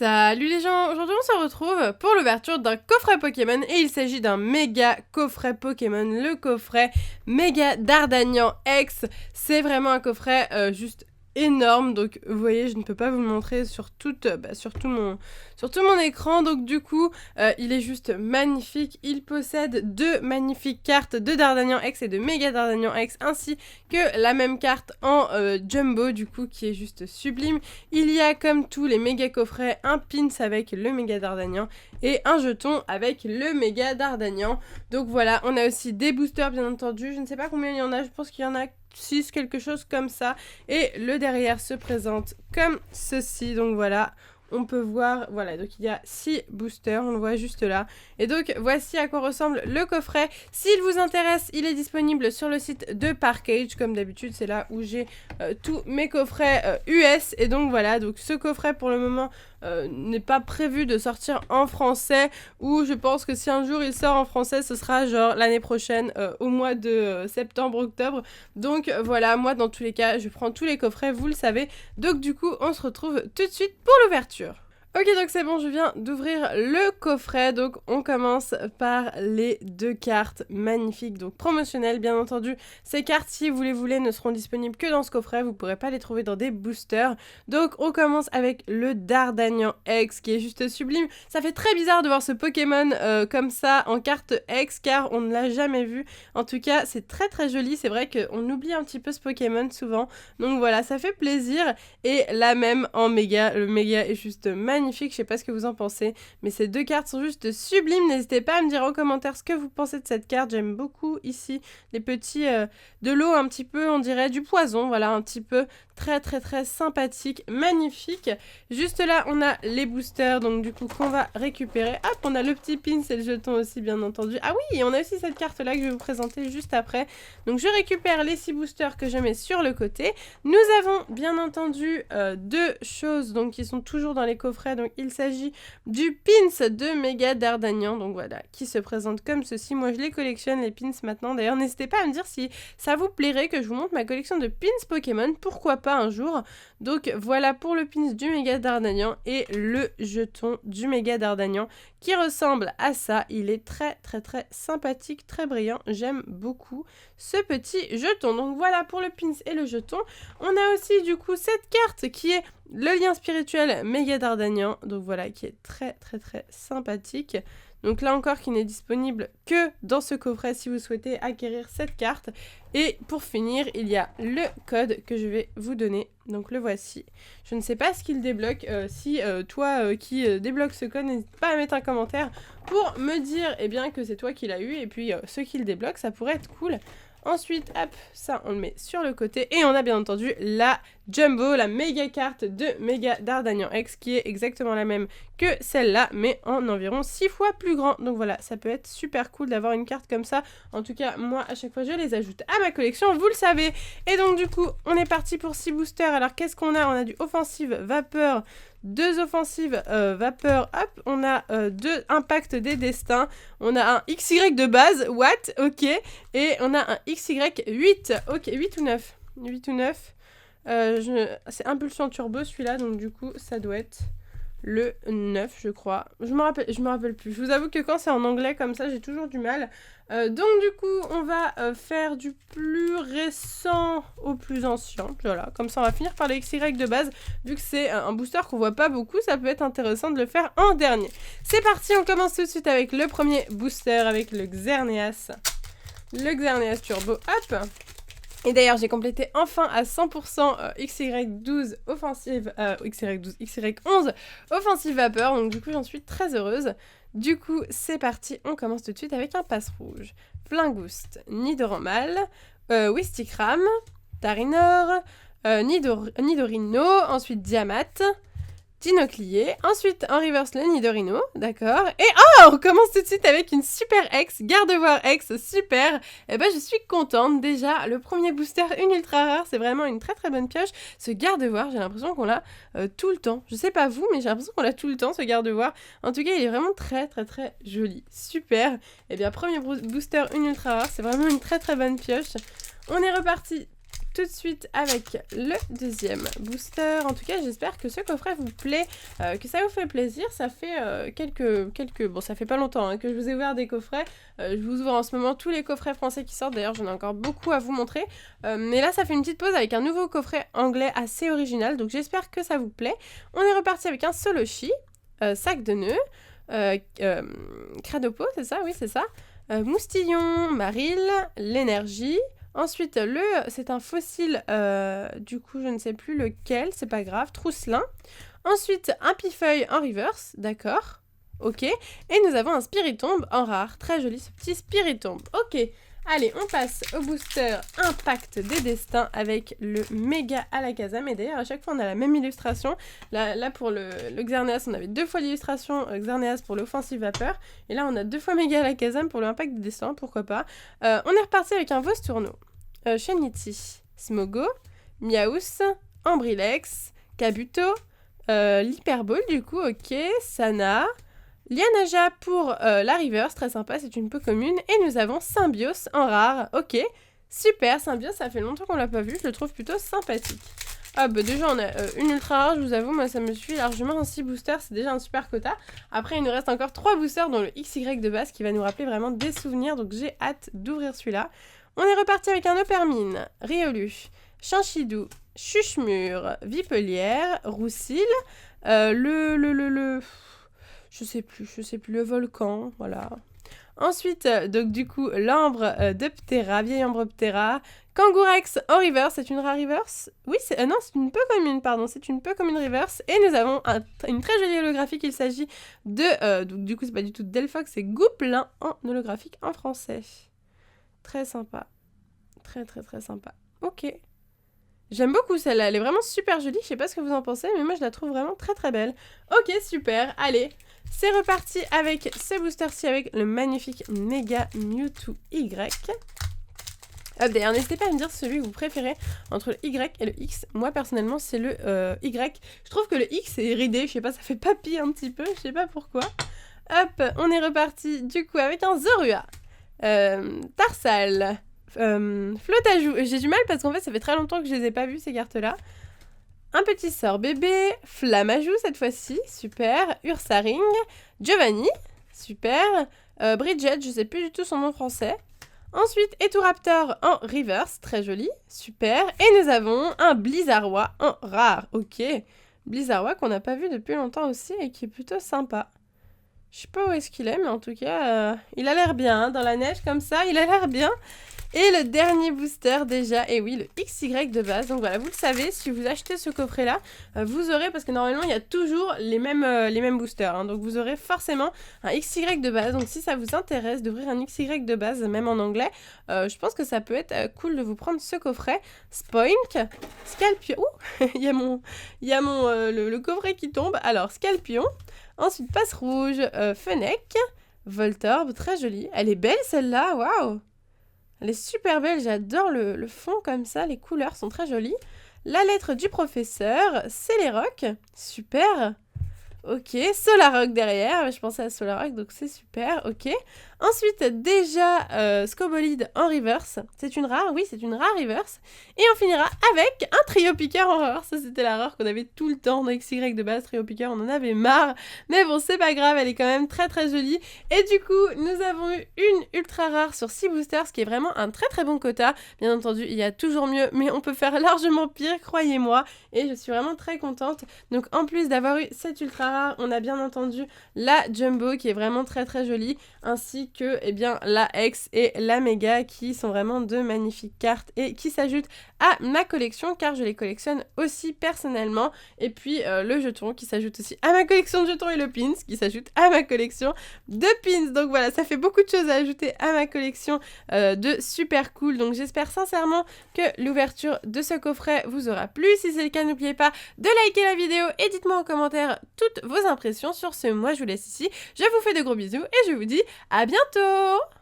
Salut les gens, aujourd'hui on se retrouve pour l'ouverture d'un coffret Pokémon et il s'agit d'un méga coffret Pokémon, le coffret Méga Dardanian X. C'est vraiment un coffret juste énorme, donc vous voyez je ne peux pas vous le montrer sur tout mon écran, donc du coup il est juste magnifique. Il possède deux magnifiques cartes de Dardanian X et de Méga Dardanian X, ainsi que la même carte en jumbo du coup qui est juste sublime. Il y a comme tous les méga coffrets un pins avec le Méga Dardanian et un jeton avec le Méga Dardanian. Donc voilà, on a aussi des boosters bien entendu, je ne sais pas combien il y en a, je pense qu'il y en a 6, quelque chose comme ça, et le derrière se présente comme ceci. Donc voilà, on peut voir, voilà, donc il y a 6 boosters, on le voit juste là. Et donc voici à quoi ressemble le coffret. S'il vous intéresse, il est disponible sur le site de Parkage, comme d'habitude, c'est là où j'ai tous mes coffrets US. Et donc voilà, donc ce coffret pour le moment n'est pas prévu de sortir en français, ou je pense que si un jour il sort en français, ce sera genre l'année prochaine, au mois de septembre-octobre. Donc voilà, moi dans tous les cas, je prends tous les coffrets, vous le savez. Donc du coup, on se retrouve tout de suite pour l'ouverture. Ok, donc c'est bon, je viens d'ouvrir le coffret. Donc on commence par les deux cartes magnifiques, donc promotionnelles bien entendu. Ces cartes, si vous les voulez, ne seront disponibles que dans ce coffret, vous ne pourrez pas les trouver dans des boosters. Donc on commence avec le Dardanian X qui est juste sublime. Ça fait très bizarre de voir ce Pokémon comme ça en carte X, car on ne l'a jamais vu. En tout cas, c'est très très joli. C'est vrai qu'on oublie un petit peu ce Pokémon souvent. Donc voilà, ça fait plaisir. Et la même en méga, le méga est juste magnifique. Je sais pas ce que vous en pensez, mais ces deux cartes sont juste sublimes. N'hésitez pas à me dire en commentaire ce que vous pensez de cette carte. J'aime beaucoup ici les petits de l'eau un petit peu, on dirait du poison, voilà, un petit peu très très très sympathique, magnifique. Juste là on a les boosters, donc du coup qu'on va récupérer. Hop, on a le petit pin, c'est le jeton aussi bien entendu. Ah oui, et on a aussi cette carte là que je vais vous présenter juste après. Donc je récupère les 6 boosters que je mets sur le côté. Nous avons bien entendu deux choses donc qui sont toujours dans les coffrets. Donc il s'agit du pins de Méga Dardanian, donc voilà, qui se présente comme ceci. Moi je les collectionne les pins maintenant. D'ailleurs n'hésitez pas à me dire si ça vous plairait que je vous montre ma collection de pins Pokémon, pourquoi pas un jour. Donc voilà pour le pins du Méga Dardanian et le jeton du Méga Dardanian qui ressemble à ça. Il est très très très sympathique, très brillant. J'aime beaucoup ce petit jeton. Donc voilà pour le pins et le jeton. On a aussi du coup cette carte qui est le lien spirituel Méga Dardanian. Donc voilà, qui est très très très sympathique. Donc là encore qui n'est disponible que dans ce coffret si vous souhaitez acquérir cette carte. Et pour finir, il y a le code que je vais vous donner. Donc le voici. Je ne sais pas ce qu'il débloque. Si toi qui débloque ce code, n'hésite pas à mettre un commentaire pour me dire eh bien, que c'est toi qui l'as eu. Et puis ce qu'il débloque, ça pourrait être cool. Ensuite, hop, ça on le met sur le côté. Et on a bien entendu la Jumbo, la méga carte de Méga Dardanian X qui est exactement la même que celle-là, mais en environ 6 fois plus grand. Donc voilà, ça peut être super cool d'avoir une carte comme ça. En tout cas, moi, à chaque fois, je les ajoute à ma collection, vous le savez. Et donc du coup, on est parti pour 6 boosters. Alors qu'est-ce qu'on a? On a du offensive vapeur, 2 offensives vapeur, hop, on a 2 impacts des destins, on a un XY de base, what, ok, et on a un XY8, ok, 8 ou 9, 8 ou 9, c'est impulsion turbo celui-là, donc du coup ça doit être le 9 je crois, je me rappelle plus, je vous avoue que quand c'est en anglais comme ça j'ai toujours du mal. Donc du coup on va faire du plus récent au plus ancien, voilà, comme ça on va finir par le XY de base, vu que c'est un booster qu'on voit pas beaucoup, ça peut être intéressant de le faire en dernier. C'est parti, on commence tout de suite avec le premier booster, avec le Xerneas Turbo, hop. Et d'ailleurs, j'ai complété enfin à 100% XY12 offensive, XY11 offensive vapeur, donc du coup j'en suis très heureuse. Du coup, c'est parti, on commence tout de suite avec un passe rouge. Flingoost, Nidoranmal, Wistikram, Tarinor, Nidorino, ensuite Diamat, Dinoclier, ensuite en reverse le Nidorino, d'accord, et oh, on commence tout de suite avec une super X, Gardevoir X, super, et ben je suis contente, déjà, le premier booster, une ultra rare, c'est vraiment une très très bonne pioche, ce Gardevoir, j'ai l'impression qu'on l'a tout le temps, je sais pas vous, mais j'ai l'impression qu'on l'a tout le temps, ce Gardevoir, en tout cas il est vraiment très très très joli, super, et bien premier booster, une ultra rare, c'est vraiment une très très bonne pioche, on est reparti tout de suite avec le deuxième booster. En tout cas, j'espère que ce coffret vous plaît, que ça vous fait plaisir. Ça fait bon, ça fait pas longtemps hein, que je vous ai ouvert des coffrets. Je vous ouvre en ce moment tous les coffrets français qui sortent. D'ailleurs, j'en ai encore beaucoup à vous montrer. Mais là, ça fait une petite pause avec un nouveau coffret anglais assez original. Donc, j'espère que ça vous plaît. On est reparti avec un Soloshi, sac de nœuds, Cradopo, c'est ça? Oui, c'est ça. Moustillon, Maril, l'énergie. Ensuite, c'est un fossile, du coup, je ne sais plus lequel, c'est pas grave, Trousselin. Ensuite, un Pifeuille en reverse, d'accord, ok. Et nous avons un Spiritomb en rare, très joli ce petit Spiritomb, ok. Allez, on passe au booster Impact des Destins avec le méga Alakazam. Et d'ailleurs, à chaque fois, on a la même illustration. Là pour le Xerneas, on avait 2 fois l'illustration Xerneas pour l'offensive vapeur. Et là, on a 2 fois méga Alakazam pour le Impact des Destins, pourquoi pas. On est reparti avec un Vostourneau, Sheniti, Smogo, Miaus, Ambrilex, Kabuto, l'Hyperball du coup, ok, Sana... Lianaja pour la reverse, très sympa, c'est une peu commune. Et nous avons Symbios en rare, ok. Super, Symbios, ça fait longtemps qu'on l'a pas vu, je le trouve plutôt sympathique. Ah bah déjà on a une ultra rare, je vous avoue, moi ça me suit largement, un 6 boosters, c'est déjà un super quota. Après il nous reste encore 3 boosters dont le XY de base qui va nous rappeler vraiment des souvenirs, donc j'ai hâte d'ouvrir celui-là. On est reparti avec un Opermine, Riolu, Chinchidou, Chuchemure, Vipelière, Roussil, je sais plus, le volcan, voilà. Ensuite, donc du coup, l'ambre de Ptera, vieille ambre Ptera. Kangourex en reverse, c'est une rare reverse. Oui, non, c'est une peu commune, pardon, c'est une peu commune reverse. Et nous avons une très jolie holographique, il s'agit de, donc du coup, c'est pas du tout Delphox, c'est Gouplin en holographique en français. Très sympa. Très sympa. Ok. J'aime beaucoup celle-là, elle est vraiment super jolie, je sais pas ce que vous en pensez, mais moi je la trouve vraiment très belle. Ok, super, allez, c'est reparti avec ce booster-ci, avec le magnifique Mega Mewtwo Y. D'ailleurs, n'hésitez pas à me dire celui que vous préférez entre le Y et le X. Moi, personnellement, c'est le Y. Je trouve que le X est ridé, je sais pas, ça fait papy un petit peu, je sais pas pourquoi. Hop, on est reparti du coup avec un Zorua, Tarsal, Flotajou. J'ai du mal parce qu'en fait, ça fait très longtemps que je les ai pas vus, ces cartes-là. Un petit sort bébé, Flammajou cette fois-ci, super, Ursaring, Giovanni, super, Bridget, je sais plus du tout son nom français. Ensuite, Eturaptor en reverse, très joli, super. Et nous avons un Blizzarwa en rare, ok. Blizzarwa qu'on n'a pas vu depuis longtemps aussi et qui est plutôt sympa. Je sais pas où est-ce qu'il est, mais en tout cas, il a l'air bien, hein, dans la neige comme ça, il a l'air bien. Et le dernier booster déjà, et oui, le XY de base. Donc voilà, vous le savez, si vous achetez ce coffret-là, vous aurez, parce que normalement, il y a toujours les mêmes boosters. Hein, donc vous aurez forcément un XY de base. Donc si ça vous intéresse d'ouvrir un XY de base, même en anglais, je pense que ça peut être cool de vous prendre ce coffret. Spoink, Scalpion, ouh, il y a le coffret qui tombe. Alors, Scalpion, ensuite Passe Rouge, Fennec, Voltorb, très jolie. Elle est belle celle-là, waouh! Elle est super belle, j'adore le fond comme ça, les couleurs sont très jolies. La lettre du professeur, Celeroc, super. Ok, Solrock derrière, je pensais à Solrock, donc c'est super, ok. Ensuite, déjà, Scobolide en reverse, c'est une rare, oui, c'est une rare reverse. Et on finira avec un trio piqueur en rare, ça c'était la rare qu'on avait tout le temps dans XY de base, trio piqueur, on en avait marre. Mais bon, c'est pas grave, elle est quand même très jolie. Et du coup, nous avons eu une ultra rare sur 6 boosters, ce qui est vraiment un très bon quota. Bien entendu, il y a toujours mieux, mais on peut faire largement pire, croyez-moi. Et je suis vraiment très contente. Donc en plus d'avoir eu cette ultra rare, on a bien entendu la Jumbo qui est vraiment très jolie, ainsi que eh bien, la X et la Mega qui sont vraiment deux magnifiques cartes et qui s'ajoutent à ma collection car je les collectionne aussi personnellement. Et puis le jeton qui s'ajoute aussi à ma collection de jetons et le pins qui s'ajoute à ma collection de pins. Donc voilà, ça fait beaucoup de choses à ajouter à ma collection de super cool. Donc j'espère sincèrement que l'ouverture de ce coffret vous aura plu. Si c'est le cas, n'oubliez pas de liker la vidéo et dites-moi en commentaire toutes vos impressions. Sur ce, moi je vous laisse ici. Je vous fais de gros bisous et je vous dis à bientôt!